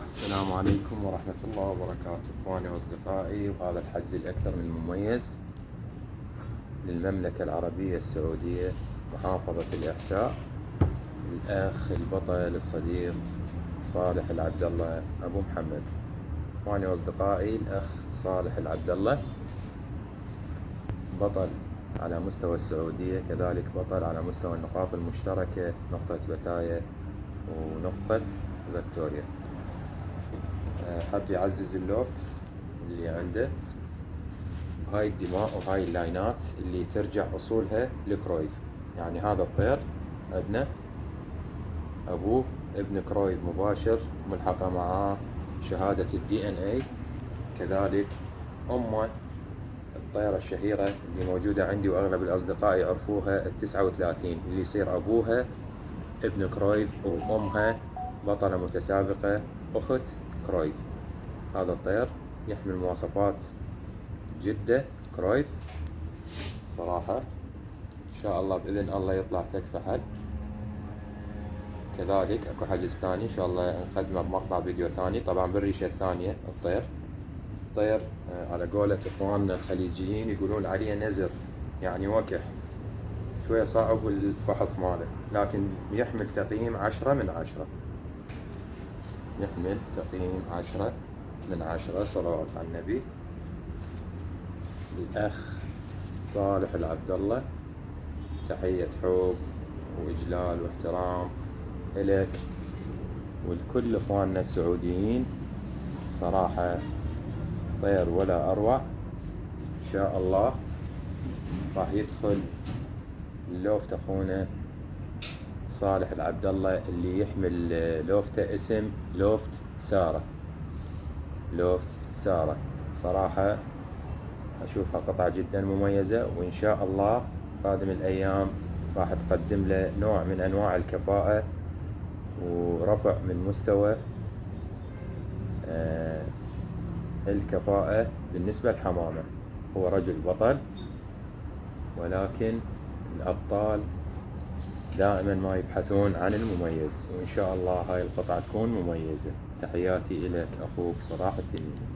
السلام عليكم ورحمة الله وبركاته إخواني وأصدقائي، وهذا الحجز الأكثر من مميز للمملكة العربية السعودية محافظة الإحساء. الأخ البطل الصديق صالح العبد الله أبو محمد. إخواني وأصدقائي، الأخ صالح العبد الله بطل على مستوى السعودية، كذلك بطل على مستوى النقاط المشتركة، نقطة بتاية ونقطة فيكتوريا. حب يعزز اللوفت اللي عنده، هاي الدماء وهاي اللاينات اللي ترجع أصولها لكرويف. يعني هذا الطير عندنا أبوه ابن كرويف مباشر، ملحقة معاه شهادة DNA. كذلك أمه الطيرة الشهيرة اللي موجودة عندي وأغلب الأصدقاء يعرفوها 39، اللي يصير أبوها ابن كرويف وأمها بطلة متسابقة أخت كرويف. هذا الطير يحمل مواصفات جدة كرويف صراحة. إن شاء الله بإذن الله يطلع تكفى حد. كذلك أكو حجز ثاني إن شاء الله نقدمه بمقطع فيديو ثاني، طبعا بالريشة الثانية. الطير على قولة إخواننا الخليجيين يقولون عليه نزر، يعني وكح شوية صعب الفحص ماله، لكن يحمل تقييم 10/10. يحمل تقييم 10/10. صلوات على النبي. الأخ صالح العبد الله، تحية حب وإجلال واحترام إلك ولكل إخواننا السعوديين. صراحة طير ولا أروع. إن شاء الله راح يدخل اللوفت أخونا صالح العبد الله اللي يحمل لوفته اسم لوفت سارة. لوفت سارة صراحة أشوفها قطعة جدا مميزة، وإن شاء الله قادم الأيام راح تقدم له نوع من أنواع الكفاءة ورفع من مستوى الكفاءة بالنسبة لحمامة. هو رجل بطل، ولكن الأبطال دائما ما يبحثون عن المميز، وإن شاء الله هاي القطعة تكون مميزة. تحياتي إليك أخوك صلاح التنين.